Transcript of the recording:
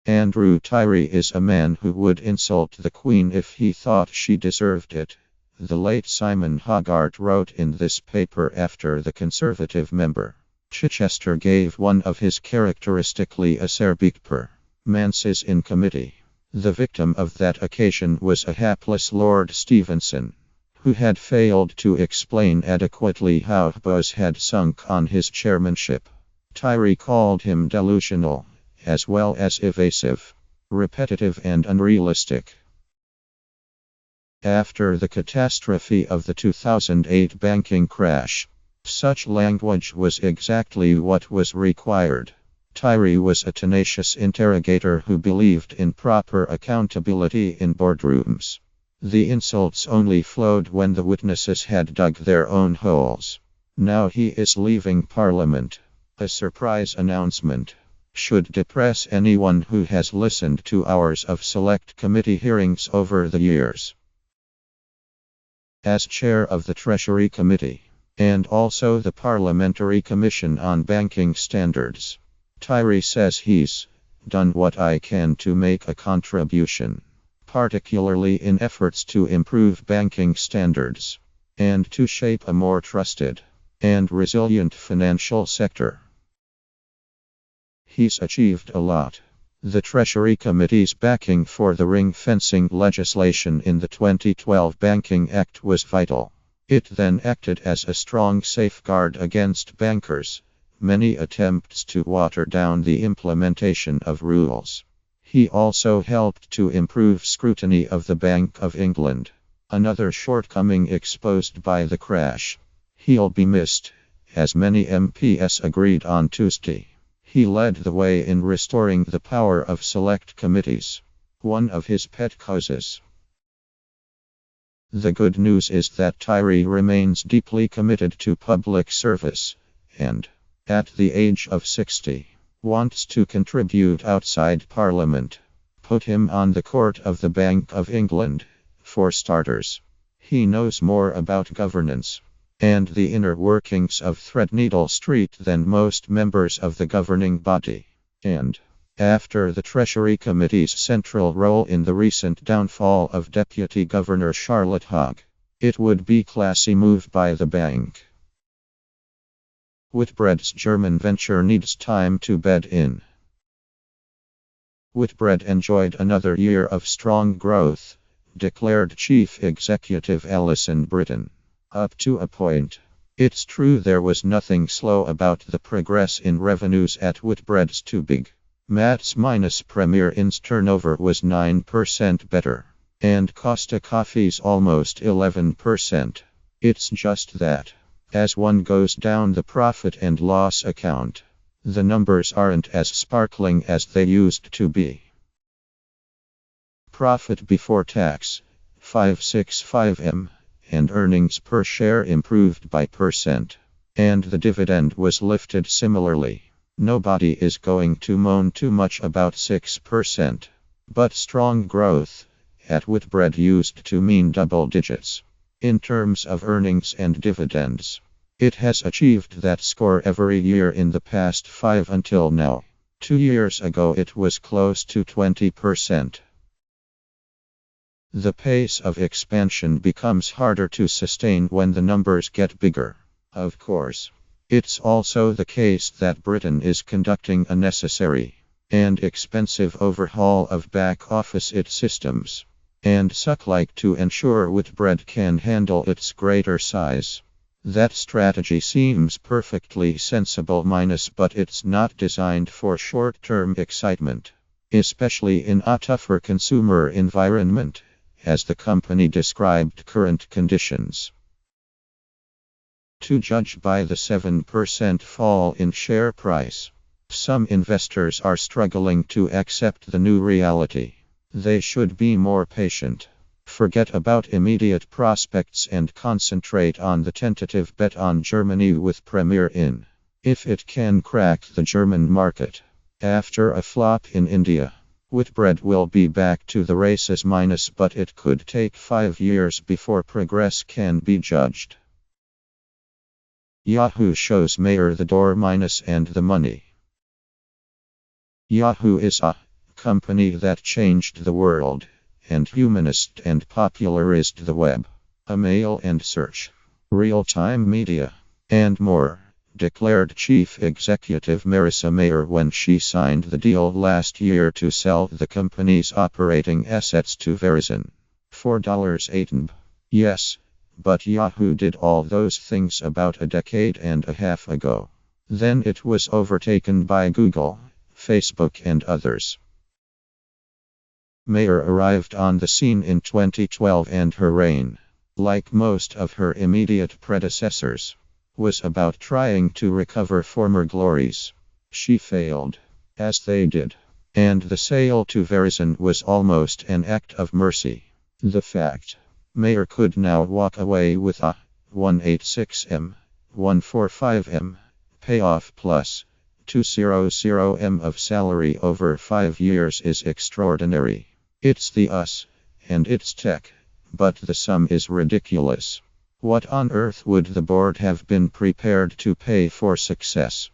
Andrew Tyrie is a man who would insult the Queen if he thought she deserved it, the late Simon Hogarth wrote in this paper after the Conservative member Chichester gave one of his characteristically acerbic performances in committee. The victim of that occasion was a hapless Lord Stevenson, who had failed to explain adequately how Buzz had sunk on his chairmanship. Tyrie called him delusional, as well as evasive, repetitive and unrealistic. After the catastrophe of the 2008 banking crash, such language was exactly what was required. Tyrie was a tenacious interrogator who believed in proper accountability in boardrooms. The insults only flowed when the witnesses had dug their own holes. Now he is leaving Parliament. A surprise announcement should depress anyone who has listened to hours of select committee hearings over the years. As chair of the Treasury Committee, and also the Parliamentary Commission on Banking Standards, Tyrie says he's done what I can to make a contribution, particularly in efforts to improve banking standards, and to shape a more trusted and resilient financial sector. He's achieved a lot. The Treasury Committee's backing for the ring-fencing legislation in the 2012 Banking Act was vital. It then acted as a strong safeguard against bankers' many attempts to water down the implementation of rules. He also helped to improve scrutiny of the Bank of England, another shortcoming exposed by the crash. He'll be missed, as many MPs agreed on Tuesday. He led the way in restoring the power of select committees, one of his pet causes. The good news is that Tyrie remains deeply committed to public service, and, at the age of 60, wants to contribute outside Parliament. Put him on the court of the Bank of England, for starters. He knows more about governance and the inner workings of Threadneedle Street than most members of the governing body. And, after the Treasury Committee's central role in the recent downfall of Deputy Governor Charlotte Hogg, it would be a classy move by the bank. Whitbread's German venture needs time to bed in. Whitbread enjoyed another year of strong growth, declared Chief Executive Alison Britton. Up to a point. It's true there was nothing slow about the progress in revenues at Whitbread's Too Big. Matt's minus Premier Inn's turnover was 9% better, and Costa Coffee's almost 11%. It's just that, as one goes down the profit and loss account, the numbers aren't as sparkling as they used to be. Profit before tax, 565 and earnings per share improved by %. And the dividend was lifted similarly. Nobody is going to moan too much about 6%. But strong growth at Whitbread used to mean double digits. In terms of earnings and dividends, it has achieved that score every year in the past 5 until now. 2 years ago it was close to 20%. The pace of expansion becomes harder to sustain when the numbers get bigger. Of course, it's also the case that Britain is conducting a necessary and expensive overhaul of back-office its systems, and such like to ensure Whitbread can handle its greater size. That strategy seems perfectly sensible but it's not designed for short-term excitement, especially in a tougher consumer environment, as the company described current conditions. To judge by the 7% fall in share price, some investors are struggling to accept the new reality. They should be more patient. Forget about immediate prospects and concentrate on the tentative bet on Germany with Premier Inn. If it can crack the German market, after a flop in India, Whitbread will be back to the races but it could take 5 years before progress can be judged. Yahoo shows Mayor the door and the money. Yahoo is a company that changed the world, and humanist and popularized the web, a mail and search, real-time media, and more, declared Chief Executive Marissa Mayer when she signed the deal last year to sell the company's operating assets to Verizon. $4.08. Yes, but Yahoo did all those things about a decade and a half ago. Then it was overtaken by Google, Facebook, and others. Mayer arrived on the scene in 2012, and her reign, like most of her immediate predecessors, was about trying to recover former glories. She failed, as they did, and the sale to Verizon was almost an act of mercy. The fact Mayer could now walk away with a 186M, 145M payoff plus 200M of salary over 5 years is extraordinary. It's the us, and it's tech, but the sum is ridiculous. What on earth would the board have been prepared to pay for success?